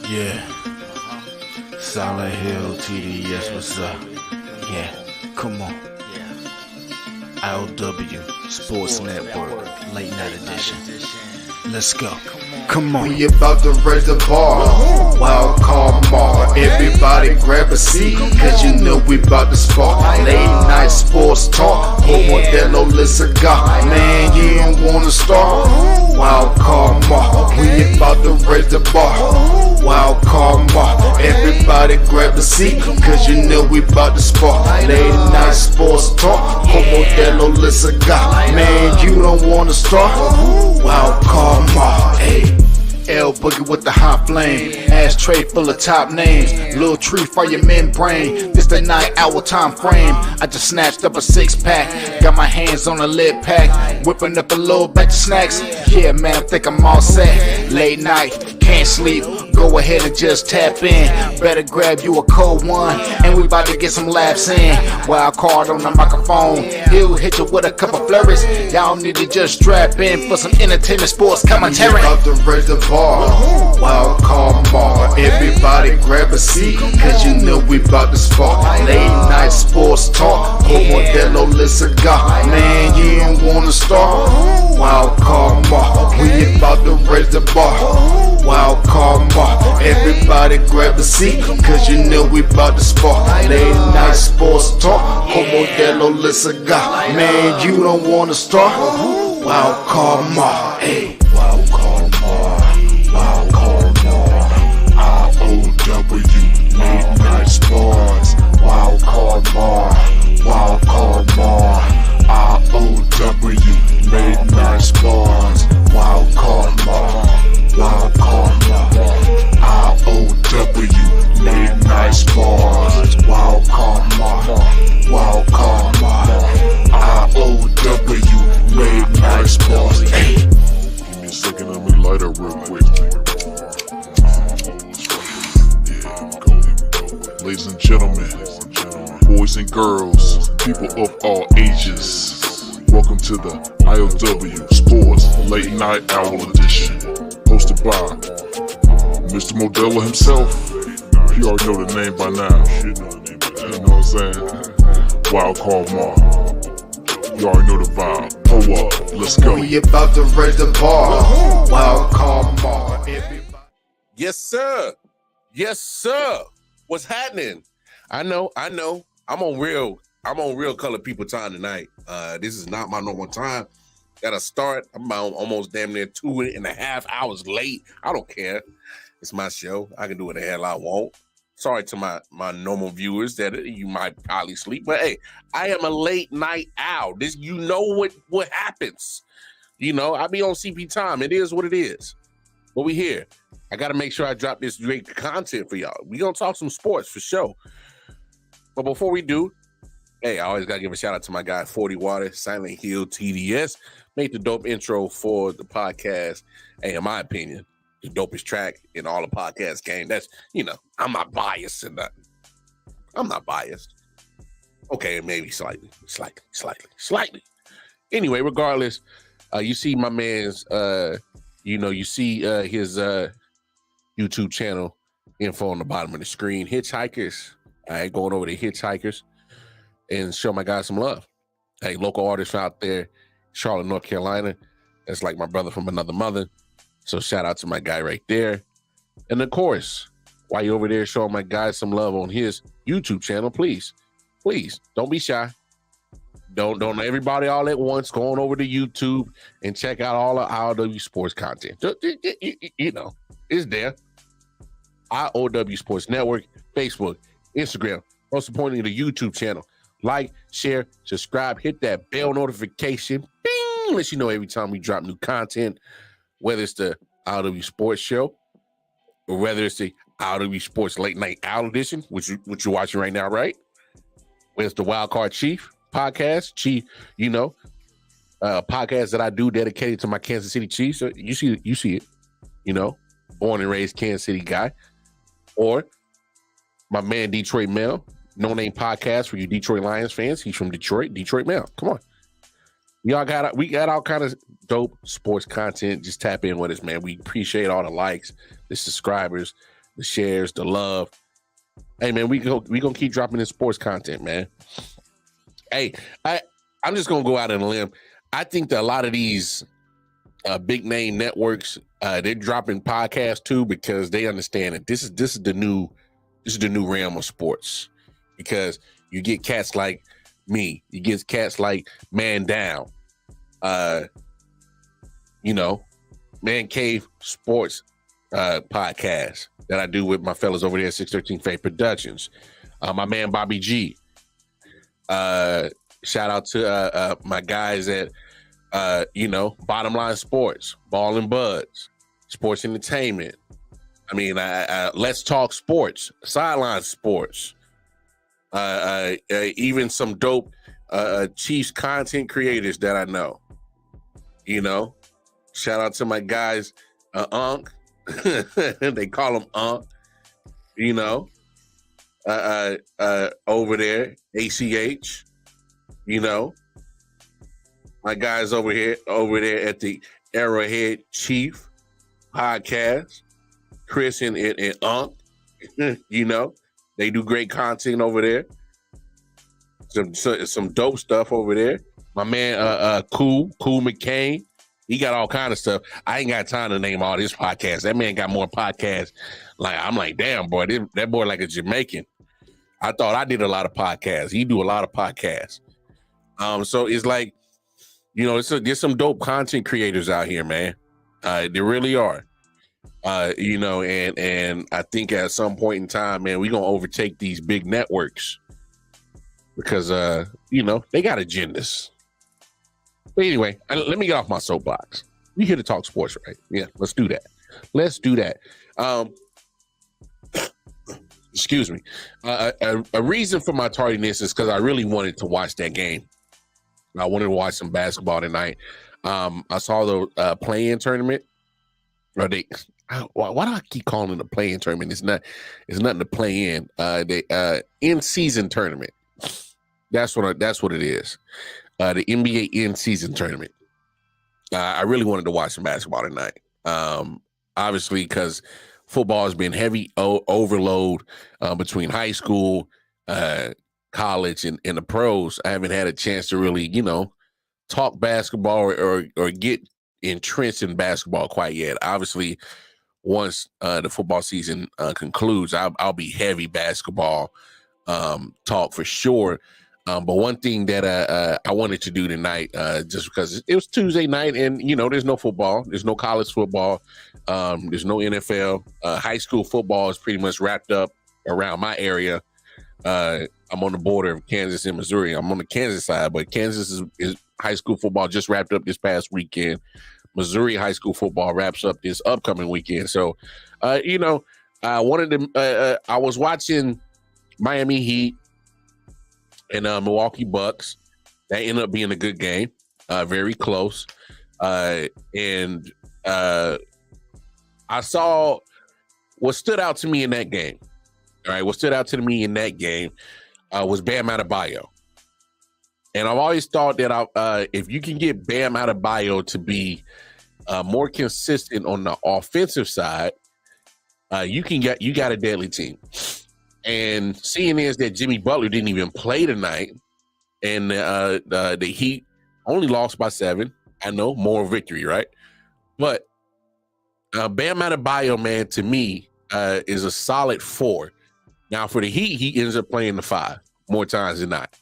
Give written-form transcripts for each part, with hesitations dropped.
Yeah. Solid Hill TDS, what's up? Yeah, come on. I.O.W. Sports Network, late night edition. Let's go. Come on. We about to raise the bar. Wild card mark. Everybody grab a seat, cause you know we about to spark. Late night sports talk. Modelo Le Cigar. Man, you don't wanna start. Wild card mark. We about to raise the bar. Wild card mark. Everybody grab a seat, cause you know we about to spark. Late night sports talk. Modelo Le Cigar. Man, you don't wanna start. Wild card mark. Hey. L Boogie with the hot flame, ashtray full of top names, little tree for your membrane. This the 9-hour time frame. I just snatched up a 6-pack, got my hands on a lid pack, whipping up a little batch of snacks. Yeah, man, I think I'm all set. Late night, can't sleep. Go ahead and just tap in. Better grab you a cold one, and we about to get some laps in. Wild card on the microphone, he'll hit you with a couple flurries. Y'all need to just strap in for some entertainment sports commentary. We about to raise the bar. Wild card bar. Everybody grab a seat, cause you know we about to spark. Late night sports talk. Modelo Le Cigar. Man, you don't wanna start. Wild card bar. We about to raise the bar. Wild card bar. Everybody grab a seat, cause you know we about to spark. Late night sports talk. Modelo Le Cigar. Man, you don't wanna start. Wild card bar. Hey. Wild card bar. Wild card bar. I.O.W. Late night sports. Wild card bar. Wild card bar. I.O.W. Late night sports. Wild card bar. Wild card bar. I.O.W. Late night sports. Wild card bar. Wild card bar. I.O.W. Late night sports. Hey. Give me a second, let me light up real quick. Ladies and gentlemen, boys and girls, people of all ages, welcome to the I.O.W. Sports Late Night Owl Edition, hosted by Mr. Modelo himself. You already know the name by now. You know what I'm saying? Wild Card Mar. You already know the vibe. Pull up, let's go. We about to raise the bar. Wild card bar. Yes, sir. Yes, sir. What's happening? I know. I'm on real color people time tonight. This is not my normal time. Gotta start. I'm about almost damn near 2.5 hours late. I don't care. It's my show. I can do what the hell I want. Sorry to my normal viewers that you might probably sleep, but hey, I am a late night owl. This, you know what happens. You know, I be on CP time. It is what it is. But we here. I got to make sure I drop this great content for y'all. We gonna talk some sports for sure. But before we do, hey, I always got to give a shout out to my guy, 40 Water, Silent Hill TDS. Made the dope intro for the podcast. Hey, in my opinion, the dopest track in all the podcast game. That's, you know, I'm not biased in that. I'm not biased. Okay, maybe slightly. Anyway, regardless, you see my man's, you see his YouTube channel info on the bottom of the screen. Hitchhikers. I ain't going over to Hitchhikers and show my guys some love. Hey, local artists out there, Charlotte, North Carolina. That's like my brother from another mother. So shout out to my guy right there. And of course, while you're over there showing my guy some love on his YouTube channel, please, don't be shy. Don't everybody all at once go on over to YouTube and check out all of I.O.W. sports content. You know, it's there. I.O.W. Sports Network, Facebook, Instagram, most importantly, the YouTube channel. Like, share, subscribe, hit that bell notification. Bing! Let you know every time we drop new content, whether it's the I.O.W. Sports Show or whether it's the I.O.W. Sports Late Night Owl Edition, which you're watching right now, right? Whether it's the Wild Card Chief podcast, podcast that I do dedicated to my Kansas City Chiefs. So you see it, you know, born and raised Kansas City guy. Or my man Detroit Mel, No Name Podcast for you Detroit Lions fans. He's from Detroit Mel. Come on. We got all kind of dope sports content. Just tap in with us, man. We appreciate all the likes, the subscribers, the shares, the love. Hey man, we gonna keep dropping this sports content, man. Hey, I'm just gonna go out on a limb. I think that a lot of these big name networks, they're dropping podcasts too because they understand that this is the new realm of sports. Because you get cats like me, you get cats like Man Down, Man Cave Sports podcast that I do with my fellas over there at 613 Faith Productions. My man Bobby G. Shout out to my guys at Bottom Line Sports, Ball and Buds, Sports Entertainment. I mean, Let's Talk Sports, Sideline Sports. Even some dope Chiefs content creators that I know. Shout out to my guys, Unc. They call him Unc. Over there, ACH. My guys over there at the Arrowhead Chief podcast, Chris and Unc. They do great content over there. Some dope stuff over there. My man, Cool McCain, he got all kind of stuff. I ain't got time to name all his podcasts. That man got more podcasts. I'm like, damn, boy, that boy like a Jamaican. I thought I did a lot of podcasts. He do a lot of podcasts. So it's like, there's some dope content creators out here, man. There really are. And I think at some point in time, man, we're gonna overtake these big networks because they got agendas. But anyway, let me get off my soapbox. We here to talk sports, right? Yeah, let's do that. Excuse me. A reason for my tardiness is because I really wanted to watch that game. I wanted to watch some basketball tonight. I saw the play-in tournament. Why do I keep calling it a play-in tournament? It's nothing to play in. The in-season tournament. That's what it is. The NBA in-season tournament. I really wanted to watch some basketball tonight. Obviously, because football has been heavy overload between high school, college, and the pros. I haven't had a chance to really, talk basketball or get entrenched in basketball quite yet. Obviously, once the football season concludes, I'll be heavy basketball talk for sure. But one thing that I wanted to do tonight, just because it was Tuesday night and, there's no football, there's no college football, there's no NFL. High school football is pretty much wrapped up around my area. I'm on the border of Kansas and Missouri. I'm on the Kansas side, but Kansas is high school football just wrapped up this past weekend. Missouri high school football wraps up this upcoming weekend. So, I was watching Miami Heat and Milwaukee Bucks. That ended up being a good game, very close. And I saw what stood out to me in that game. All right, what stood out to me in that game was Bam Adebayo. And I've always thought that if you can get Bam Adebayo to be more consistent on the offensive side, you got a deadly team. And seeing is that Jimmy Butler didn't even play tonight, and the Heat only lost by 7. I know, more victory, right? But Bam Adebayo, man, to me, is a solid 4. Now, for the Heat, he ends up playing the 5 more times than not.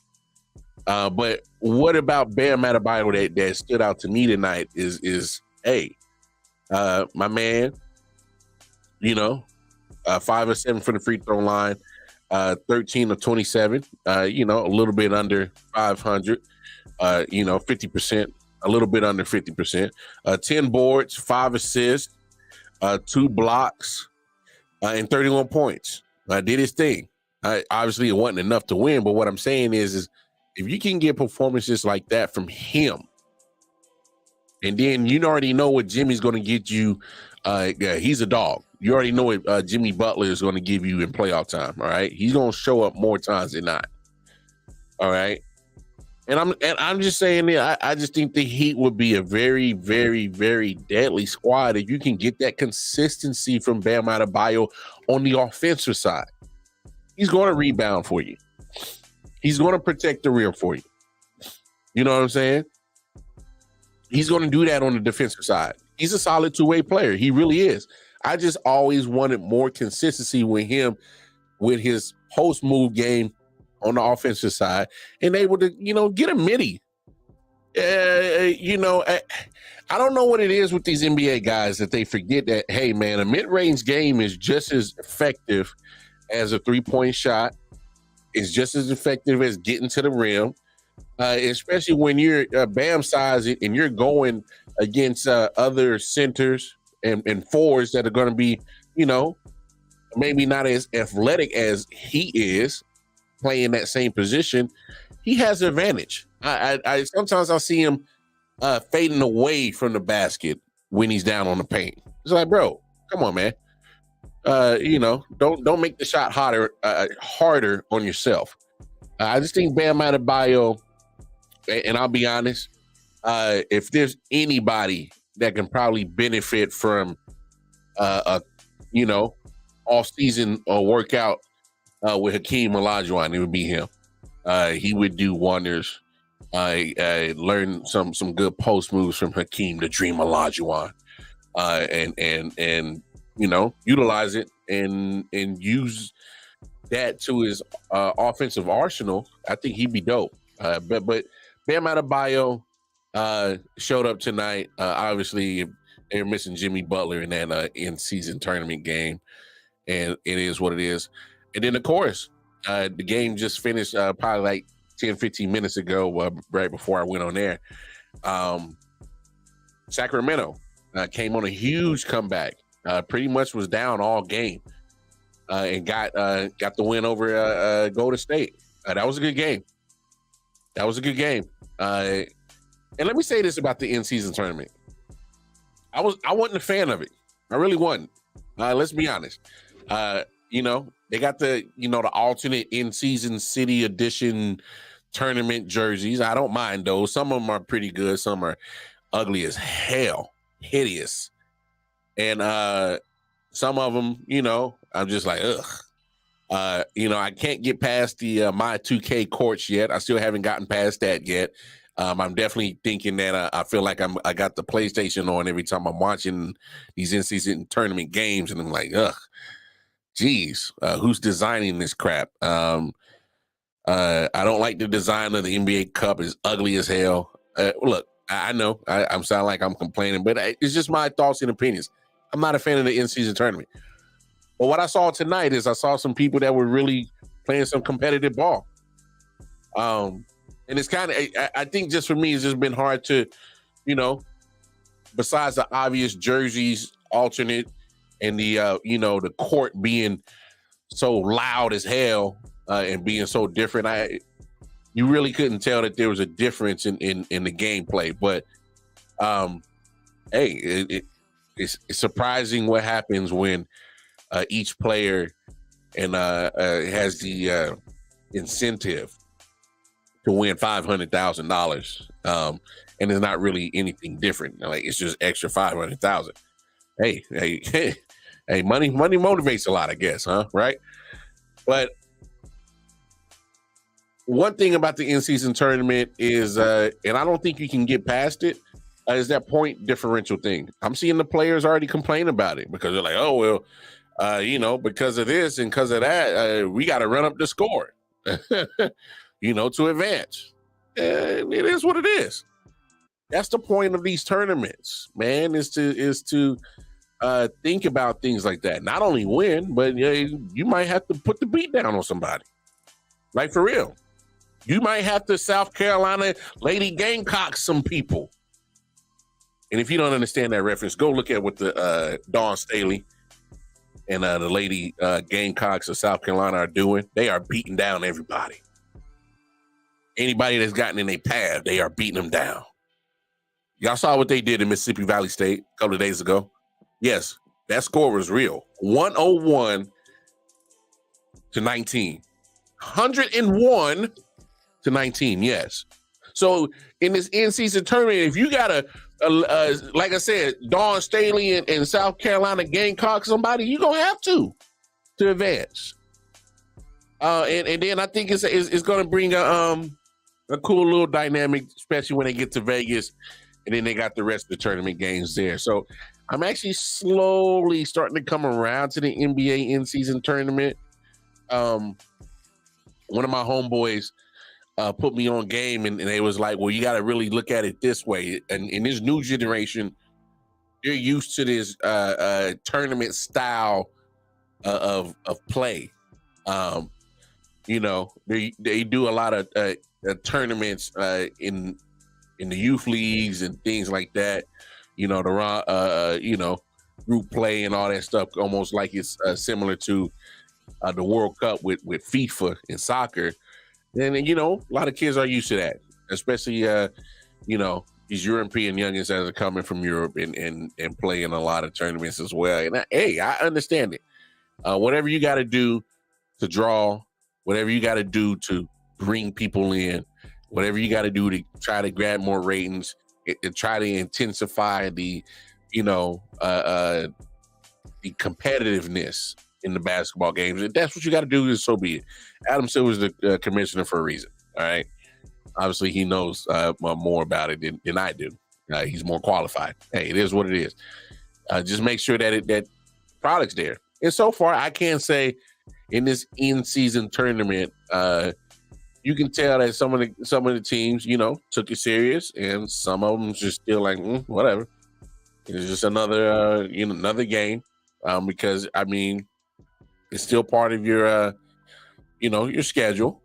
But what about Bam Adebayo that stood out to me tonight is my man, 5 of 7 from the free throw line, 13 of 27, a little bit under 500, 50%, a little bit under 50%, 10 boards, 5 assists, 2 blocks, and 31 points. Did his thing. Obviously, it wasn't enough to win, but what I'm saying is if you can get performances like that from him, and then you already know what Jimmy's going to get you. He's a dog. You already know what Jimmy Butler is going to give you in playoff time. All right. He's going to show up more times than not. All right. And I'm just saying that I just think the Heat would be a very, very, very deadly squad if you can get that consistency from Bam Adebayo on the offensive side. He's going to rebound for you. He's going to protect the rim for you. You know what I'm saying? He's going to do that on the defensive side. He's a solid two-way player. He really is. I just always wanted more consistency with him, with his post-move game on the offensive side, and able to, get a midi. I don't know what it is with these NBA guys that they forget that, hey, man, a mid-range game is just as effective as a three-point shot. It's just as effective as getting to the rim, especially when you're Bam size and you're going against other centers and forwards that are going to be, maybe not as athletic as he is playing that same position. He has an advantage. I sometimes I see him fading away from the basket when he's down on the paint. It's like, bro, come on, man. Don't make the shot harder on yourself. I just think Bam Adebayo, and I'll be honest, if there's anybody that can probably benefit from off-season workout with Hakeem Olajuwon, it would be him. He would do wonders. Learn some good post moves from Hakeem, the Dream Olajuwon, and utilize it and use that to his offensive arsenal. I think he'd be dope. But Bam Adebayo showed up tonight. Obviously, they're missing Jimmy Butler in that in-season tournament game, and it is what it is. And then, of course, the game just finished probably like 10, 15 minutes ago, right before I went on there. Sacramento came on a huge comeback. Pretty much was down all game and got the win over Golden State. That was a good game. And let me say this about the in-season tournament. I wasn't a fan of it. I really wasn't. Let's be honest. They got the alternate in-season city edition tournament jerseys. I don't mind those. Some of them are pretty good. Some are ugly as hell, hideous. And some of them, I'm just like, ugh. I can't get past the my 2K courts yet. I still haven't gotten past that yet. I'm definitely thinking that I feel like I got the PlayStation on every time I'm watching these in-season tournament games, and I'm like, ugh, geez, who's designing this crap? I don't like the design of the NBA Cup. It's ugly as hell. Look, I know I'm sounding like I'm complaining, but it's just my thoughts and opinions. I'm not a fan of the in-season tournament. But what I saw tonight is I saw some people that were really playing some competitive ball. And it's kind of, I think just for me, it's just been hard to, besides the obvious jerseys alternate and the, the court being so loud as hell and being so different, you really couldn't tell that there was a difference in the gameplay. But, hey, it's surprising what happens when each player has the incentive to win $500,000, and it's not really anything different. Like, it's just extra $500,000. Hey, money motivates a lot, I guess, huh? Right? But one thing about the in-season tournament is, and I don't think you can get past it, is that point differential thing. I'm seeing the players already complain about it because they're like, oh, well, because of this and because of that, we got to run up the score, to advance. And it is what it is. That's the point of these tournaments, man, is to think about things like that. Not only win, but you might have to put the beat down on somebody. Like, for real. You might have to South Carolina Lady Gamecock some people. And if you don't understand that reference, go look at what the Dawn Staley and the Lady Gamecocks of South Carolina are doing. They are beating down everybody. Anybody that's gotten in their path, they are beating them down. Y'all saw what they did in Mississippi Valley State a couple of days ago. Yes, that score was real. 101 to 19. 101 to 19, yes. So in this in-season tournament, if you got like I said, Dawn Staley and South Carolina Gamecock somebody, you're gonna have to advance. And then I think it's gonna bring a cool little dynamic, especially when they get to Vegas, and then they got the rest of the tournament games there. So I'm actually slowly starting to come around to the NBA in-season tournament. One of my homeboys put me on game, and they was like, well, you got to really look at it this way. And in this new generation, they're used to this tournament style of play. You know, they do a lot of tournaments in the youth leagues and things like that. You know, group play and all that stuff, almost like it's similar to the World Cup with FIFA and soccer. And you know, a lot of kids are used to that, especially you know, these European youngins that are coming from Europe and playing a lot of tournaments as well. And I understand it. Whatever you got to do to draw, whatever you got to do to bring people in, whatever you got to do to try to grab more ratings, and try to intensify the, you know, the competitiveness in the basketball games. If that's what you got to do, so be it. Adam Silver's the commissioner for a reason. All right. Obviously, he knows more about it than I do. He's more qualified. Hey, it is what it is. Just make sure that that product's there. And so far, I can say in this in-season tournament, you can tell that some of the teams, you know, took it serious, and some of them just still like whatever. It's just another another game, because I mean, it's still part of your your schedule.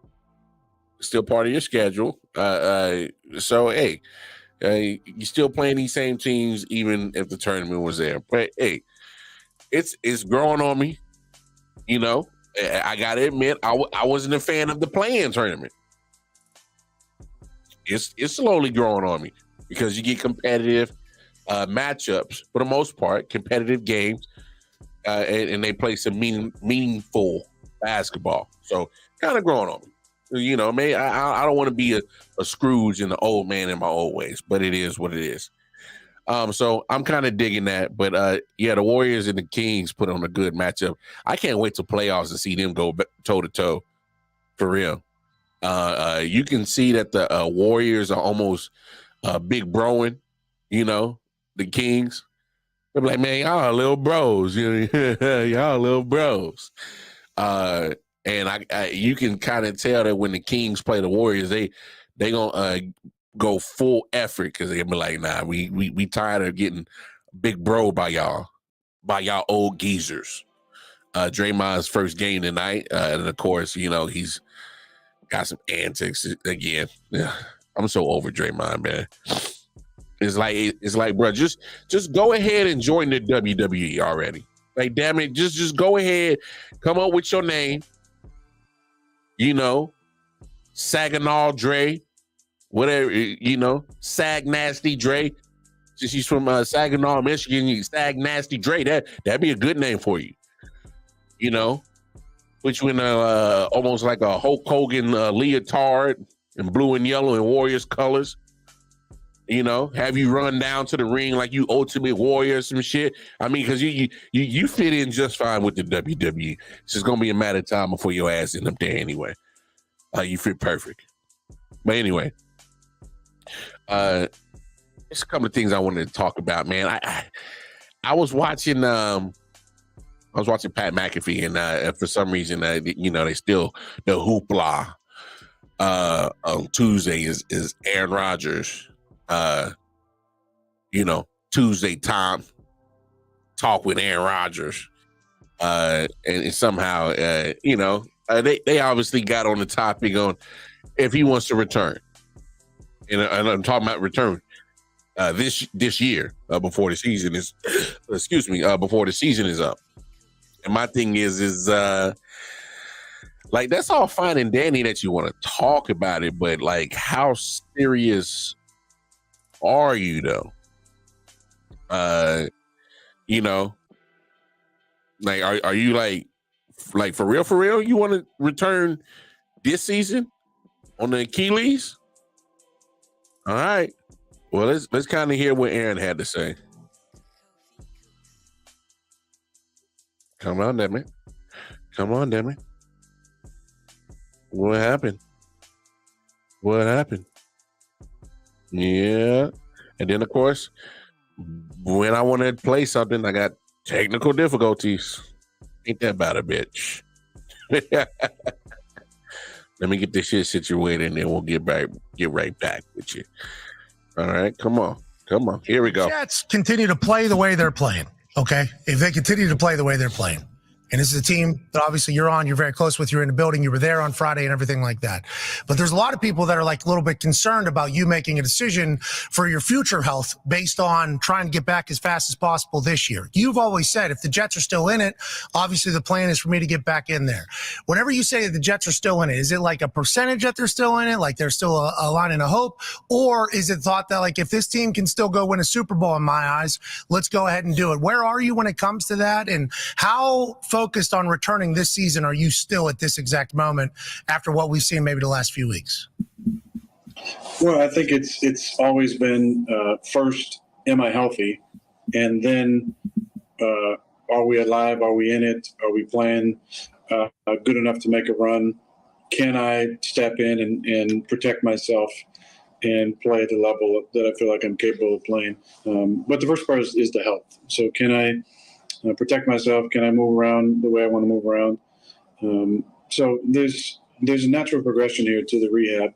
It's still part of your schedule. So hey, you're still playing these same teams even if the tournament was there. But hey, it's growing on me. You know, I gotta admit, I wasn't a fan of the play-in tournament. It's slowly growing on me because you get competitive matchups for the most part, competitive games, and they play some meaningful basketball. So kind of growing on me. You know, I don't want to be a Scrooge and the old man in my old ways, but it is what it is. So I'm kind of digging that. But yeah, the Warriors and the Kings put on a good matchup. I can't wait to playoffs and see them go toe to toe for real. You can see that the Warriors are almost big broing, you know, the Kings. They're like, man, y'all little bros, y'all little bros. And you can kind of tell that when the Kings play the Warriors, they gonna go full effort because they'll be like, nah, we tired of getting big bro by y'all old geezers. Draymond's first game tonight, and of course, you know, he's got some antics again. Yeah, I'm so over Draymond, man. It's like, bro, just go ahead and join the WWE already. Like, damn it, just go ahead, come up with your name. You know, Saginaw Dre, whatever, you know, Sag Nasty Dre. Since he's from Saginaw, Michigan, Sag Nasty Dre, that'd be a good name for you. You know, put you in almost like a Hulk Hogan leotard in blue and yellow and Warriors colors. You know, have you run down to the ring like you Ultimate Warrior or some shit. I mean, because you fit in just fine with the WWE. It's just gonna be a matter of time before your ass end up there anyway. You fit perfect. But anyway, there's a couple of things I wanted to talk about, man. I was watching Pat McAfee, and for some reason, you know, they still the hoopla on Tuesday is Aaron Rodgers. You know, Tuesday time talk with Aaron Rodgers, and somehow, you know, they obviously got on the topic on if he wants to return, and I'm talking about return this year before the season is, before the season is up. And my thing is like, that's all fine and dandy that you want to talk about it, but like, how serious are you though? You know, like, are you like for real? You want to return this season on the Achilles? All right. Well, let's kind of hear what Aaron had to say. Come on, damn it. Come on, damn it. What happened? What happened? Yeah. And then, of course, when I want to play something, I got technical difficulties. Ain't that about a bitch? Let me get this shit situated, and then we'll get right back with you. All right, come on. Here we go. Jets continue to play the way they're playing. Okay, if they continue to play the way they're playing, and this is a team that obviously you're very close with, you're in the building, you were there on Friday and everything like that. But there's a lot of people that are like a little bit concerned about you making a decision for your future health based on trying to get back as fast as possible this year. You've always said if the Jets are still in it, obviously the plan is for me to get back in there. Whenever you say that the Jets are still in it, is it like a percentage that they're still in it, like they're still a line and a hope? Or is it thought that like if this team can still go win a Super Bowl in my eyes, let's go ahead and do it? Where are you when it comes to that? And how focused on returning this season are you still at this exact moment after what we've seen maybe the last few weeks? Well, I think it's always been first, am I healthy? And then are we alive? Are we in it? Are we playing good enough to make a run? Can I step in and protect myself and play at the level that I feel like I'm capable of playing? But the first part is the health. So can I protect myself? Can I move around the way I want to move around? So there's a natural progression here to the rehab.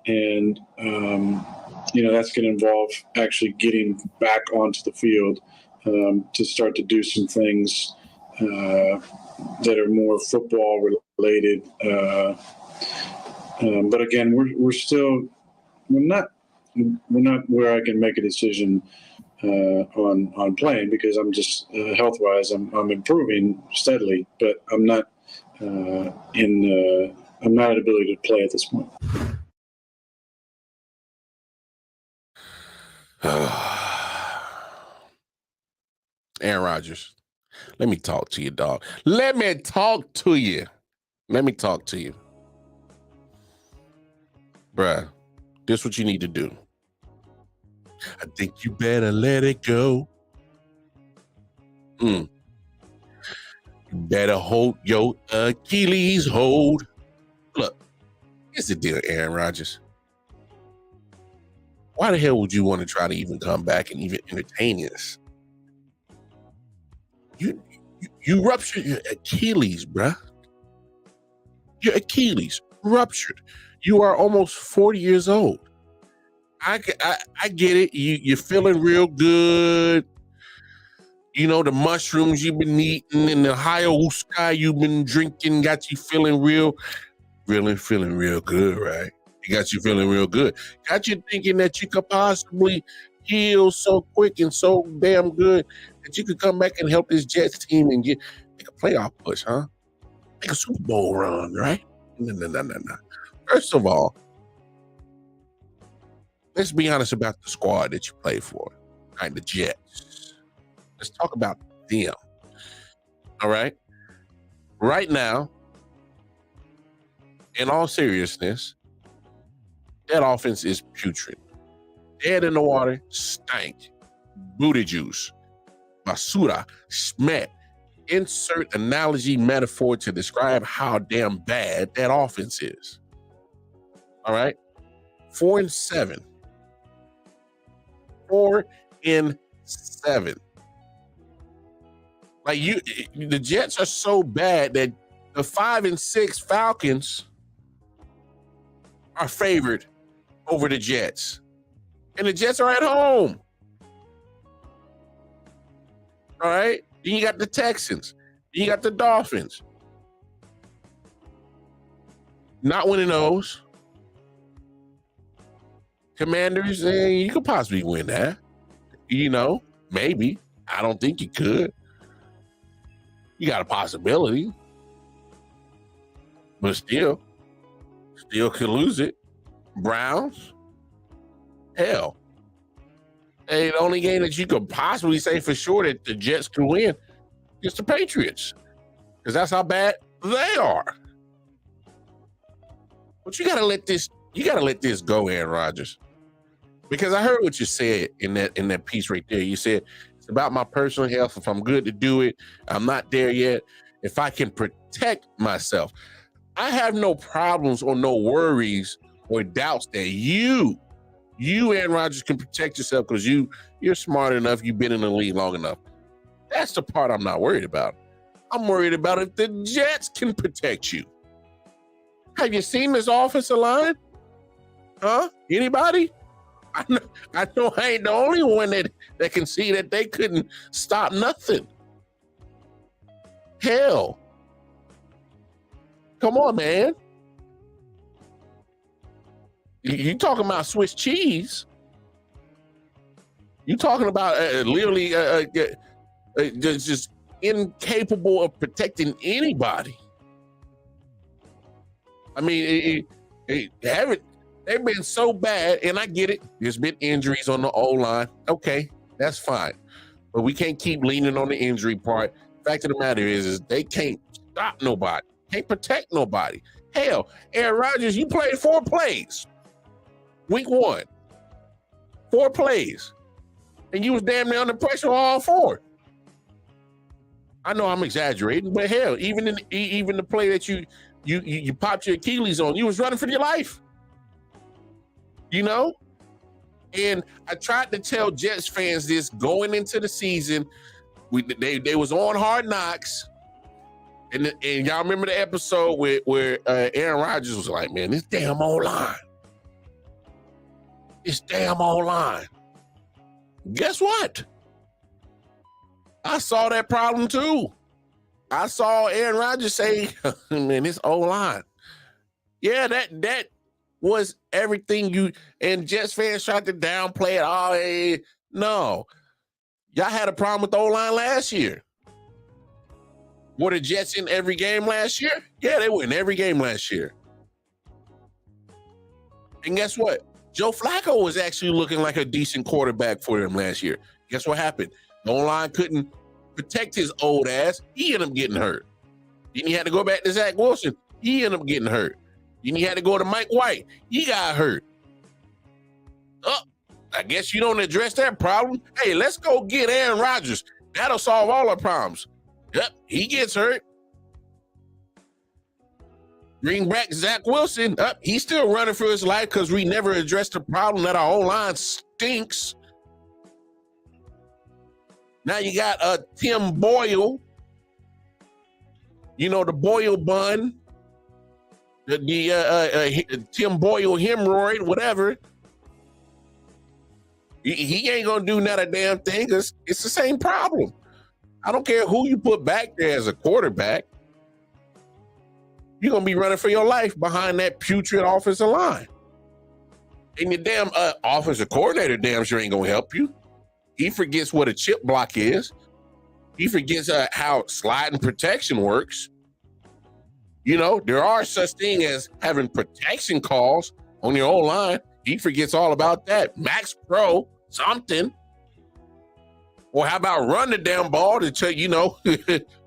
And, that's going to involve actually getting back onto the field to start to do some things that are more football related. But again, we're not where I can make a decision on playing because I'm just health wise I'm improving steadily, but I'm not I'm not at ability to play at this point. Aaron Rodgers, let me talk to you, dog. Let me talk to you. Bruh, this is what you need to do. I think you better let it go. You better hold your Achilles hold. Look, here's the deal, Aaron Rodgers. Why the hell would you want to try to even come back and even entertain this? You ruptured your Achilles, bruh. Your Achilles ruptured. You are almost 40 years old. I get it. You're feeling real good. You know, the mushrooms you've been eating and the ayahuasca you've been drinking got you feeling real good, right? It got you feeling real good. Got you thinking that you could possibly heal so quick and so damn good that you could come back and help this Jets team and make a playoff push, huh? Make a Super Bowl run, right? No. First of all, let's be honest about the squad that you play for, right? The Jets. Let's talk about them. All right? Right now, in all seriousness, that offense is putrid. Dead in the water, stank. Booty juice. Basura, smet. Insert analogy, metaphor to describe how damn bad that offense is. All right? 4-7. 4-7. Like the Jets are so bad that the 5-6 Falcons are favored over the Jets. And the Jets are at home. All right? Then you got the Texans. Then you got the Dolphins. Not winning those. Commanders, you could possibly win that. Maybe. I don't think you could. You got a possibility. But still could lose it. Browns? Hell. Hey, the only game that you could possibly say for sure that the Jets can win is the Patriots. Because that's how bad they are. But you gotta let this go, Aaron Rodgers. Because I heard what you said in that piece right there. You said it's about my personal health. If I'm good to do it, I'm not there yet. If I can protect myself, I have no problems or no worries or doubts that you, Aaron Rodgers, can protect yourself because you're smart enough. You've been in the league long enough. That's the part I'm not worried about. I'm worried about if the Jets can protect you. Have you seen this offensive line? Huh? Anybody? I know I ain't the only one that can see that they couldn't stop nothing. Hell. Come on, man. You talking about Swiss cheese. You talking about literally just incapable of protecting anybody. I mean, they've been so bad, and I get it. There's been injuries on the O-line. Okay, that's fine. But we can't keep leaning on the injury part. Fact of the matter is they can't stop nobody. Can't protect nobody. Hell, Aaron Rodgers, you played 4 plays. Week 1. 4 plays. And you was damn near under pressure on all 4. I know I'm exaggerating, but hell, even the play that you popped your Achilles on, you was running for your life. You know? And I tried to tell Jets fans this going into the season. They was on Hard Knocks. And y'all remember the episode where Aaron Rodgers was like, man, this damn O-line. This damn O-line. Guess what? I saw that problem too. I saw Aaron Rodgers say, man, this O-line. Yeah, that was everything you and Jets fans tried to downplay it. Oh, hey, no. Y'all had a problem with the O-line last year. Were the Jets in every game last year? Yeah, they were in every game last year. And guess what? Joe Flacco was actually looking like a decent quarterback for them last year. Guess what happened? The O-line couldn't protect his old ass. He ended up getting hurt. Then he had to go back to Zach Wilson. He ended up getting hurt. Then he had to go to Mike White. He got hurt. Oh, I guess you don't address that problem. Hey, let's go get Aaron Rodgers. That'll solve all our problems. Yep, he gets hurt. Bring back Zach Wilson. He's still running for his life because we never addressed the problem that our O-line stinks. Now you got Tim Boyle. You know, the Boyle bun. The Tim Boyle hemorrhoid, whatever. He ain't going to do not a damn thing because it's the same problem. I don't care who you put back there as a quarterback. You're going to be running for your life behind that putrid offensive line. And your damn offensive coordinator damn sure ain't going to help you. He forgets what a chip block is. He forgets how sliding protection works. You know, there are such thing as having protection calls on your own line. He forgets all about that. Max Pro, something. Or how about run the damn ball to, you know,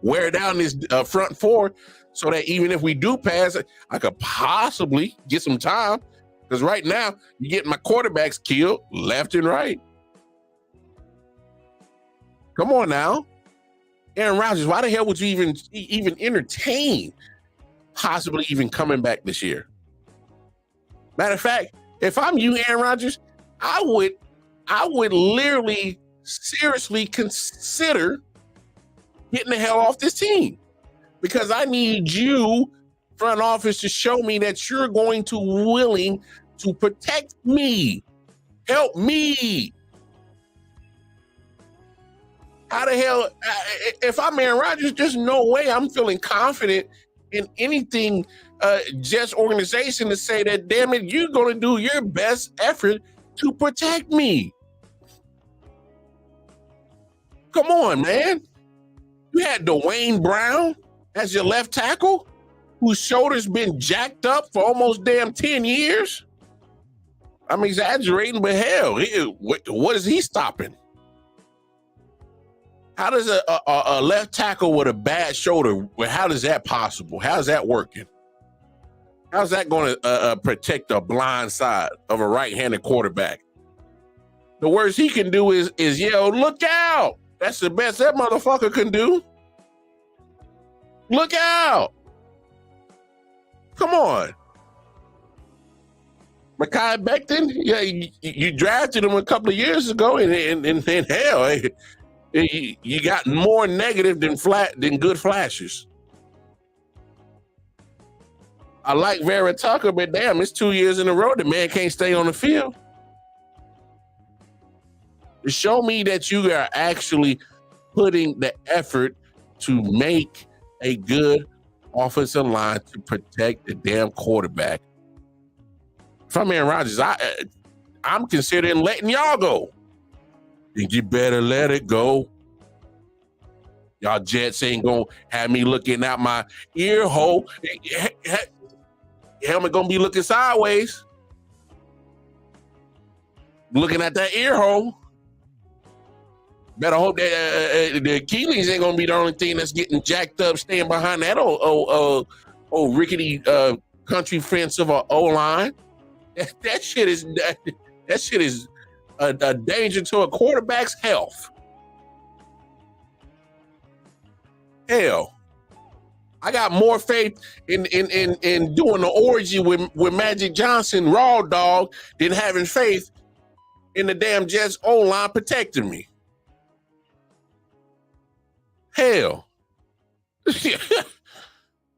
wear down this front 4 so that even if we do pass, I could possibly get some time. Because right now, you're getting my quarterbacks killed left and right. Come on now. Aaron Rodgers, why the hell would you even entertain possibly even coming back this year? Matter of fact, if I'm you, Aaron Rodgers, I would literally seriously consider getting the hell off this team, because I need you, front office, to show me that you're going to willing to protect me, help me. How the hell, if I'm Aaron Rodgers, there's no way I'm feeling confident in anything Jets organization to say that, damn it, you're going to do your best effort to protect me. Come on, man. You had Dwayne Brown as your left tackle, whose shoulder's been jacked up for almost damn 10 years. I'm exaggerating, but hell, what is he stopping? How does a left tackle with a bad shoulder, how is that possible? How's that working? How's that going to protect the blind side of a right-handed quarterback? The worst he can do is yell, "Look out!" That's the best that motherfucker can do. Look out! Come on. Mekhi Becton, yeah, you drafted him a couple of years ago, and hell, you got more negative than good flashes. I like Vera Tucker, but damn, it's 2 years in a row the man can't stay on the field. Show me that you are actually putting the effort to make a good offensive line to protect the damn quarterback. If I'm Aaron Rodgers, I'm considering letting y'all go. Think you better let it go. Y'all Jets ain't gonna have me looking out my ear hole. Helmet gonna be looking sideways. Looking at that ear hole. Better hope that the Achilles ain't gonna be the only thing that's getting jacked up, staying behind that old rickety country fence of a O-line. That shit is a danger to a quarterback's health. Hell, I got more faith in doing the orgy with Magic Johnson, Raw Dog, than having faith in the damn Jets O-line protecting me. Hell.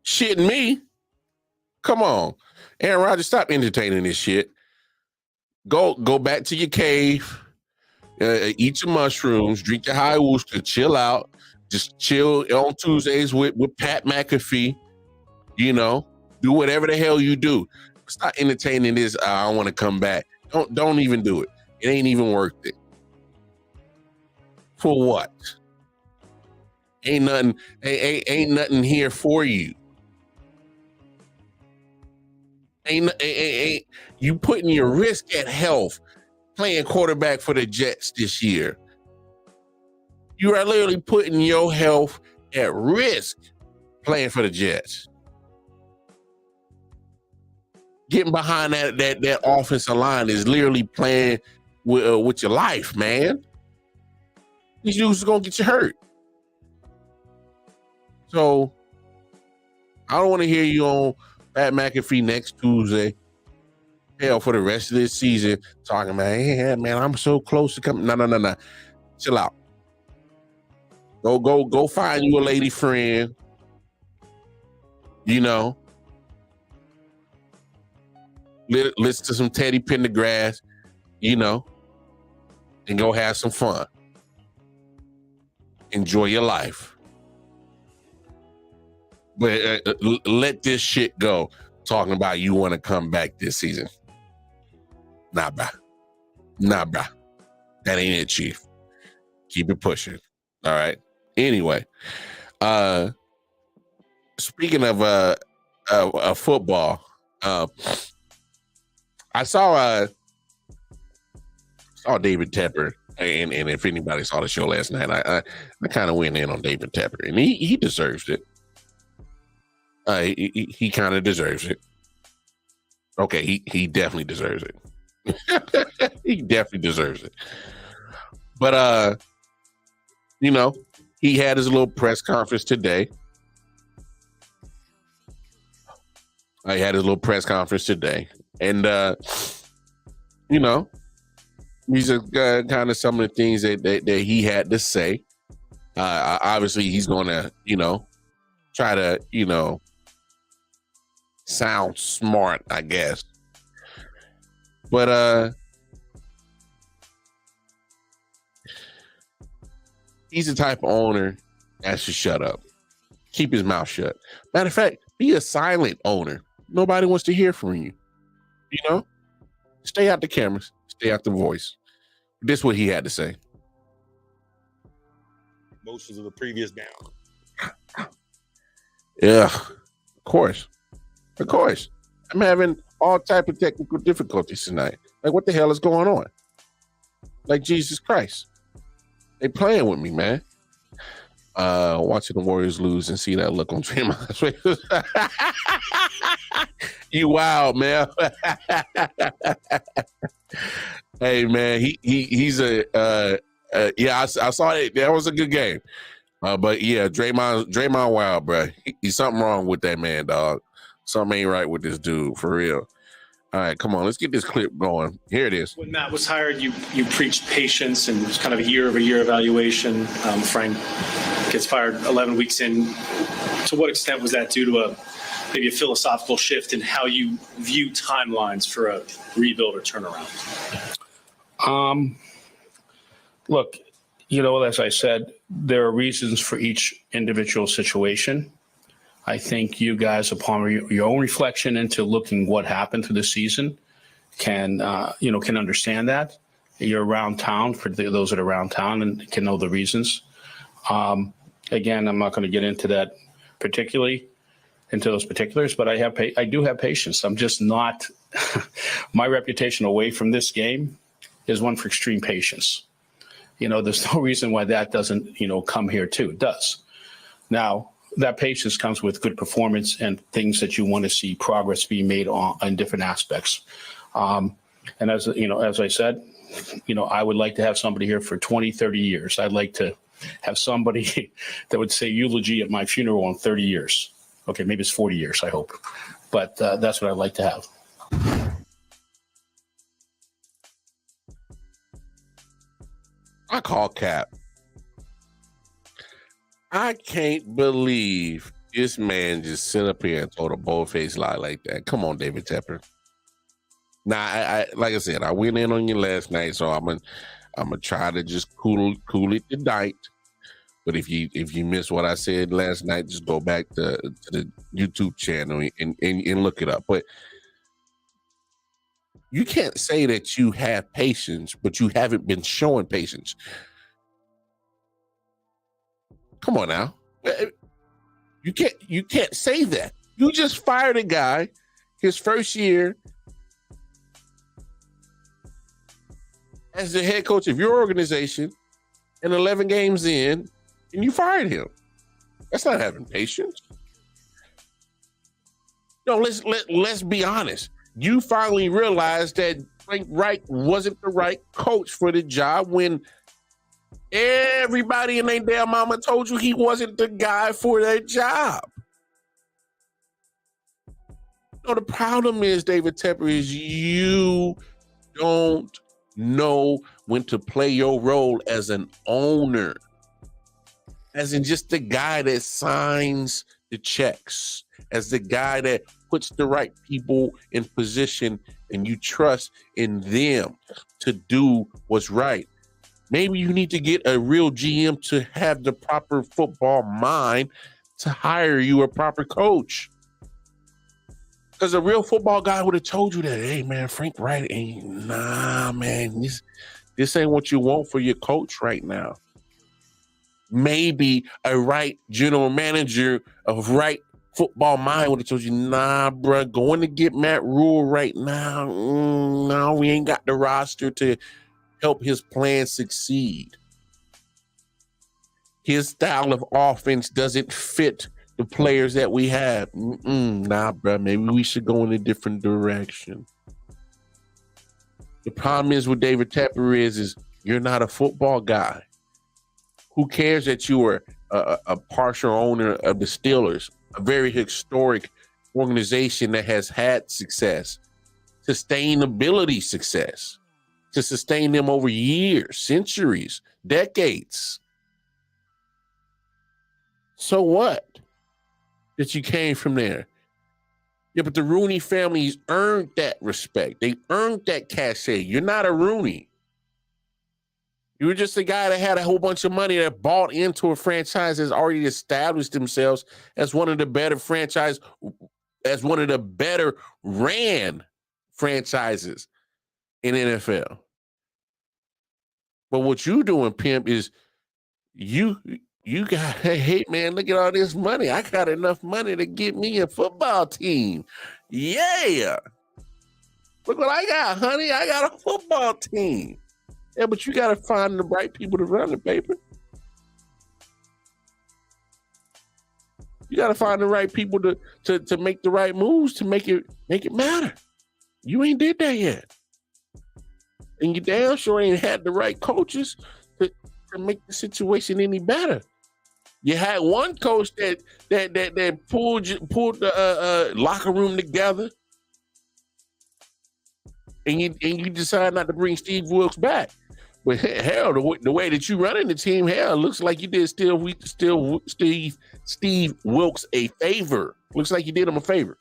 Shitting me. Come on. Aaron Rodgers, stop entertaining this shit. Go back to your cave, eat your mushrooms, drink your high wooster, chill out. Just chill on Tuesdays with Pat McAfee. You know, do whatever the hell you do. Stop entertaining this. I want to come back. Don't even do it. It ain't even worth it. For what? Ain't nothing here for you. Ain't you putting your risk at health playing quarterback for the Jets this year. You are literally putting your health at risk playing for the Jets. Getting behind that offensive line is literally playing with your life, man. These dudes are gonna get you hurt. So I don't want to hear you on Pat McAfee next Tuesday. Hell, for the rest of this season, talking about, hey, man, I'm so close to coming. No. Chill out. Go find you a lady friend. You know. Listen to some Teddy Pendergrass, you know, and go have some fun. Enjoy your life. But let this shit go. Talking about you want to come back this season. Nah, bruh. That ain't it, Chief. Keep it pushing. All right. Anyway, speaking of football, I saw David Tepper, and if anybody saw the show last night, I kind of went in on David Tepper, and he deserves it. He kind of deserves it. Okay, he definitely deserves it. He definitely deserves it. But you know, he had his little press conference today. And you know, these are kind of some of the things that he had to say. Obviously, he's going to, you know, try to, you know, sound smart, I guess. But he's the type of owner that should shut up. Keep his mouth shut. Matter of fact, be a silent owner. Nobody wants to hear from you. You know? Stay out the cameras. Stay out the voice. This is what he had to say. Motions of the previous down. Yeah, of course. I'm having all type of technical difficulties tonight. Like, what the hell is going on? Like, Jesus Christ. They playing with me, man. Watching the Warriors lose and see that look on Draymond's face. You wild, man. Hey man, he's a yeah. I saw it. That was a good game. But yeah, Draymond Wild, bro. He's something wrong with that man, dog. Something ain't right with this dude, for real. All right, come on, let's get this clip going. Here it is. When Matt was hired, you preached patience and it was kind of a year-over-year evaluation. Frank gets fired 11 weeks in. To what extent was that due to maybe a philosophical shift in how you view timelines for a rebuild or turnaround? Look, as I said, there are reasons for each individual situation. I think you guys, upon your own reflection into looking what happened through the season, can understand that. You're around town, for those that are around town, and can know the reasons. Again, I'm not going to get into that into those particulars, but I do have patience. I'm just not. My reputation away from this game is one for extreme patience. There's no reason why that doesn't, come here too. It does. Now, that patience comes with good performance and things that you want to see progress being made on different aspects. And as I said, I would like to have somebody here for 20, 30 years. I'd like to have somebody that would say eulogy at my funeral in 30 years. Okay, maybe it's 40 years, I hope. But that's what I'd like to have. I call cap. I can't believe this man just sit up here and told a bold-faced lie like that. Come on, David Tepper. Now, I like I said, I went in on you last night, so I'm gonna try to just cool it tonight. But if you missed what I said last night, just go back to the YouTube channel and look it up. But you can't say that you have patience, but you haven't been showing patience. Come on now. You can't say that. You just fired a guy his first year as the head coach of your organization and 11 games in, and you fired him. That's not having patience. No, let's be honest. You finally realized that Frank Reich wasn't the right coach for the job when everybody and their damn mama told you he wasn't the guy for that job. No, the problem is, David Tepper, is you don't know when to play your role as an owner, as in just the guy that signs the checks, as the guy that puts the right people in position and you trust in them to do what's right. Maybe you need to get a real GM to have the proper football mind to hire you a proper coach. Because a real football guy would have told you that, hey, man, Frank Wright man, this ain't what you want for your coach right now. Maybe a right general manager of right football mind would have told you, nah, bro, going to get Matt Rule right now. No, we ain't got the roster to help his plan succeed. His style of offense doesn't fit the players that we have. Nah, bro, maybe we should go in a different direction. The problem is with David Tepper is you're not a football guy. Who cares that you were a partial owner of the Steelers, a very historic organization that has had success, sustainability success, to sustain them over years, centuries, decades. So what? That you came from there. Yeah, but the Rooney families earned that respect. They earned that cachet. You're not a Rooney. You were just a guy that had a whole bunch of money that bought into a franchise that's already established themselves as one of the better franchise, as one of the better ran franchises in NFL. But what you doing, pimp, is you got, hey, man, look at all this money. I got enough money to get me a football team. Yeah. Look what I got, honey. I got a football team. Yeah, but you got to find the right people to run the paper. You got to find the right people to make the right moves to make it matter. You ain't did that yet. and you damn sure ain't had the right coaches to make the situation any better. You had one coach that pulled the locker room together, and you decide not to bring Steve Wilkes back. But hell, the way that you running the team, hell, looks like you did Steve Wilkes a favor. Looks like you did him a favor.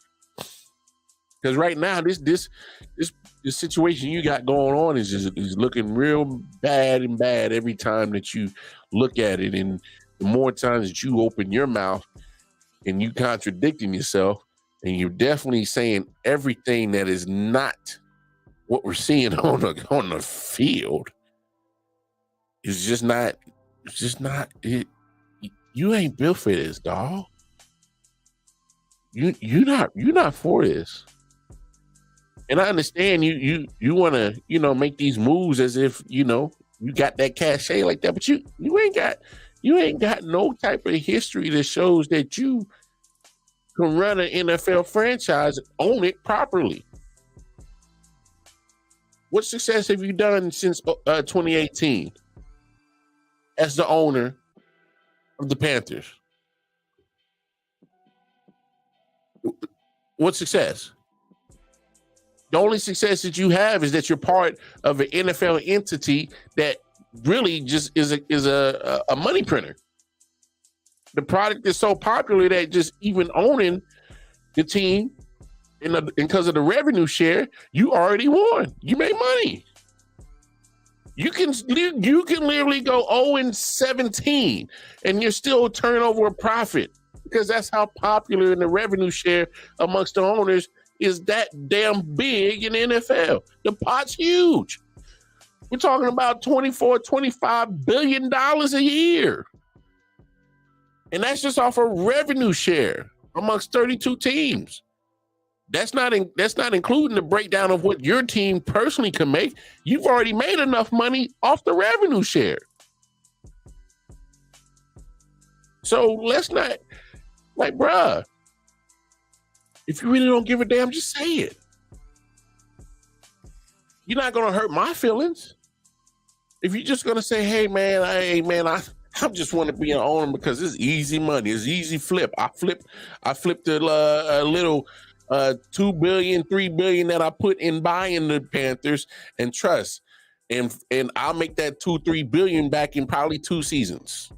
Because right now, this situation you got going on is looking real bad and bad every time that you look at it. And the more times that you open your mouth and you contradicting yourself, and you're definitely saying everything that is not what we're seeing on the field. It's just not it. You ain't built for this, dog. You're not for this. And I understand you want to, make these moves as if, you got that cachet like that, but you ain't got no type of history that shows that you can run an NFL franchise and own it properly. What success have you done since 2018? As the owner of the Panthers? What success? The only success that you have is that you're part of an NFL entity that really just is a money printer. The product is so popular that just even owning the team and because of the revenue share, you already won. You made money. You can literally go 0-17 and you're still turning over a profit because that's how popular in the revenue share amongst the owners is that damn big in the NFL. The pot's huge. We're talking about $24-25 billion a year. And that's just off a revenue share amongst 32 teams. That's not including the breakdown of what your team personally can make. You've already made enough money off the revenue share. So let's not, bruh, if you really don't give a damn, just say it. You're not going to hurt my feelings. If you're just going to say, hey, man, I just want to be an owner because it's easy money. It's easy flip. I flipped a little $2 billion, $3 billion that I put in buying the Panthers and trust. And I'll make that $2-3 billion back in probably 2 seasons.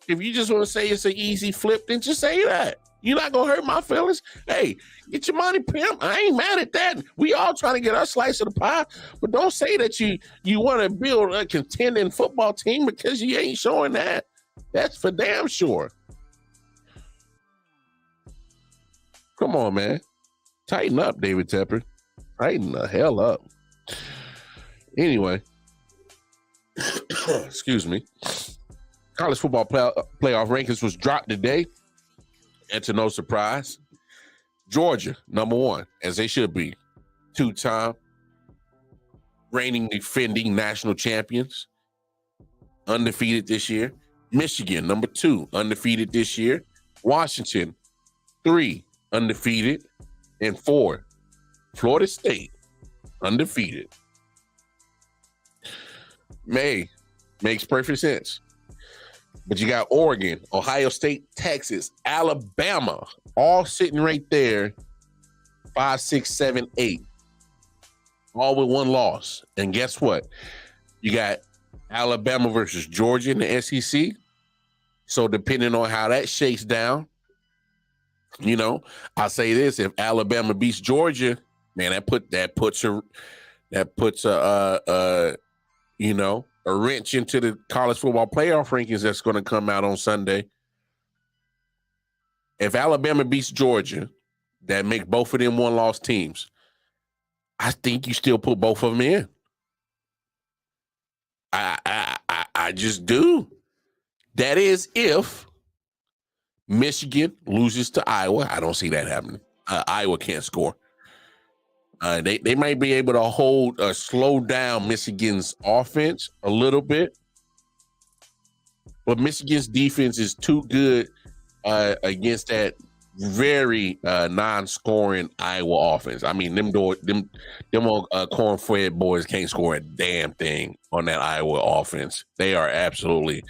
If you just want to say it's an easy flip, then just say that. You're not going to hurt my feelings. Hey, get your money, pimp. I ain't mad at that. We all trying to get our slice of the pie, but don't say that you want to build a contending football team because you ain't showing that. That's for damn sure. Come on, man. Tighten up, David Tepper. Tighten the hell up. Anyway, excuse me. College football playoff rankings was dropped today. And to no surprise, Georgia, number 1, as they should be. 2-time reigning defending national champions. Undefeated this year. Michigan, number 2, undefeated this year. Washington, 3, undefeated. And 4, Florida State, undefeated. Makes perfect sense. But you got Oregon, Ohio State, Texas, Alabama, all sitting right there, 5, 6, 7, 8, all with 1 loss. And guess what? You got Alabama versus Georgia in the SEC. So depending on how that shakes down, I'll say this: if Alabama beats Georgia, man, that puts a wrench into the college football playoff rankings that's going to come out on Sunday. If Alabama beats Georgia, that make both of them 1-loss teams. I think you still put both of them in. I just do. That is if Michigan loses to Iowa. I don't see that happening. Iowa can't score. They might be able to slow down Michigan's offense a little bit, but Michigan's defense is too good against that very non-scoring Iowa offense. I mean, them corn-fed boys can't score a damn thing on that Iowa offense. They are absolutely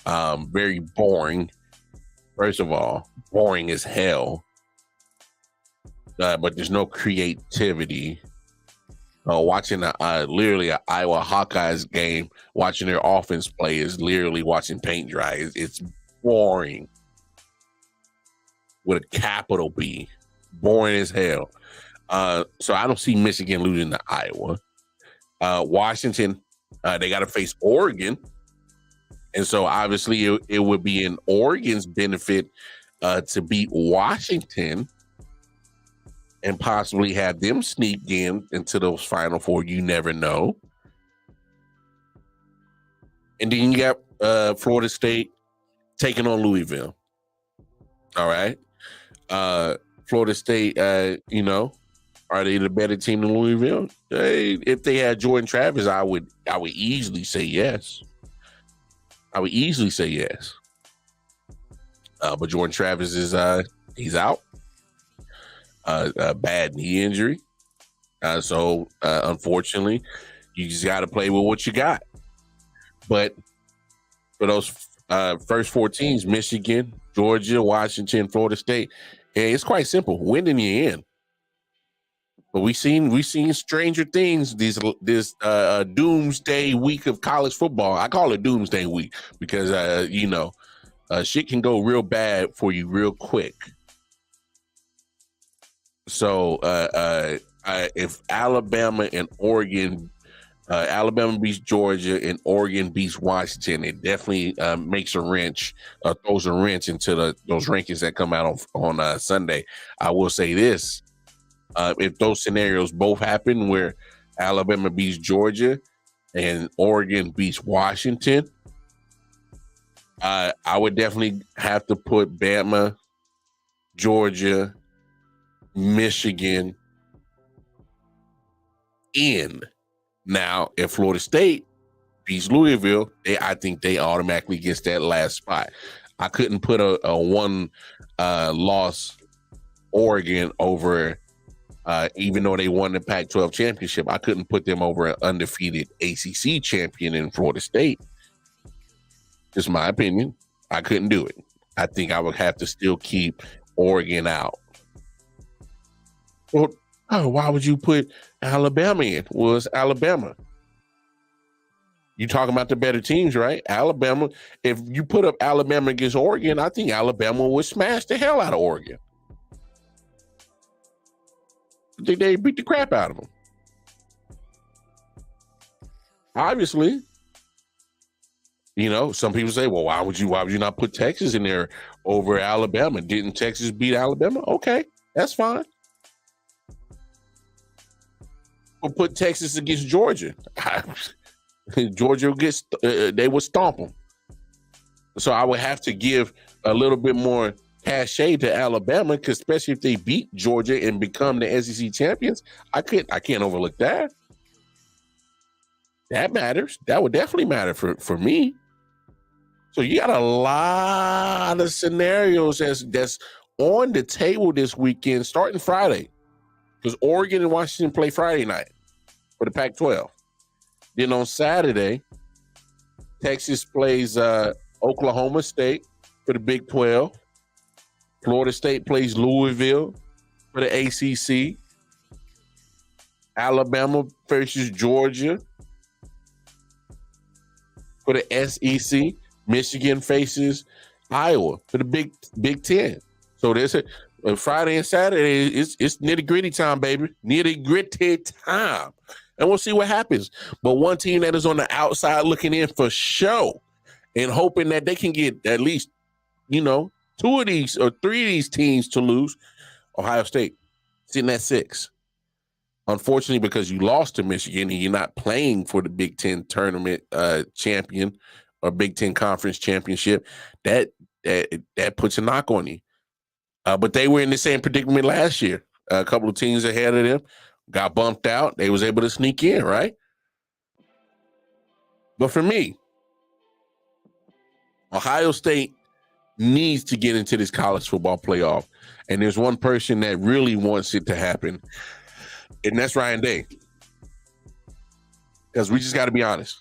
very boring. First of all, boring as hell. But there's no creativity. Watching literally an Iowa Hawkeyes game, watching their offense play is literally watching paint dry. It's boring. With a capital B. Boring as hell. So I don't see Michigan losing to Iowa. Washington, they got to face Oregon. And so obviously it would be in Oregon's benefit to beat Washington and possibly have them sneak into those Final Four. You never know. And then you got Florida State taking on Louisville. All right. Florida State, are they the better team than Louisville? If they had Jordan Travis, I would easily say yes. But Jordan Travis is he's out. A bad knee injury. So unfortunately, you just got to play with what you got. But for those first four teams, Michigan, Georgia, Washington, Florida State, it's quite simple. Win and you're in. But we've seen stranger things this doomsday week of college football. I call it doomsday week because shit can go real bad for you real quick. So if Alabama and Oregon, Alabama beats Georgia and Oregon beats Washington, it definitely makes a wrench, throws a wrench into those rankings that come out on Sunday. I will say this. If those scenarios both happen where Alabama beats Georgia and Oregon beats Washington, I would definitely have to put Bama, Georgia, Michigan in. Now, if Florida State beats Louisville, I think they automatically gets that last spot. I couldn't put a one loss Oregon over, even though they won the Pac-12 championship, I couldn't put them over an undefeated ACC champion in Florida State. Just my opinion. I couldn't do it. I think I would have to still keep Oregon out. Well, why would you put Alabama in? Well, it's Alabama. You talking about the better teams, right? Alabama, if you put up Alabama against Oregon, I think Alabama would smash the hell out of Oregon. I think they beat the crap out of them. Obviously, some people say, well, why would you not put Texas in there over Alabama? Didn't Texas beat Alabama? Okay, that's fine. We'll put Texas against Georgia. Georgia they would stomp them. So I would have to give a little bit more cachet to Alabama, because especially if they beat Georgia and become the SEC champions, I can't overlook that. That matters. That would definitely matter for me. So you got a lot of scenarios that's on the table this weekend, starting Friday, because Oregon and Washington play Friday night for the Pac-12. Then on Saturday, Texas plays Oklahoma State for the Big 12. Florida State plays Louisville for the ACC. Alabama versus Georgia for the SEC. Michigan faces Iowa for the Big 10. So there's a Friday and Saturday. It's nitty gritty time, baby. Nitty gritty time. And we'll see what happens. But one team that is on the outside looking in for show and hoping that they can get at least, 2 of these or 3 of these teams to lose, Ohio State, sitting at 6. Unfortunately, because you lost to Michigan and you're not playing for the Big Ten tournament champion or Big Ten conference championship, that puts a knock on you. But they were in the same predicament last year. A couple of teams ahead of them got bumped out. They was able to sneak in, right? But for me, Ohio State needs to get into this college football playoff. And there's one person that really wants it to happen, and that's Ryan Day. Because we just got to be honest.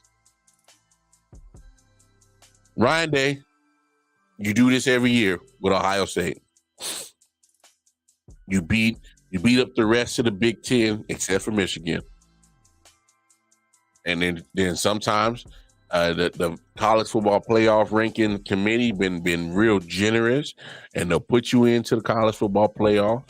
Ryan Day, you do this every year with Ohio State. You beat up the rest of the Big Ten except for Michigan. And then sometimes the college football playoff ranking committee been real generous, and they'll put you into the college football playoff.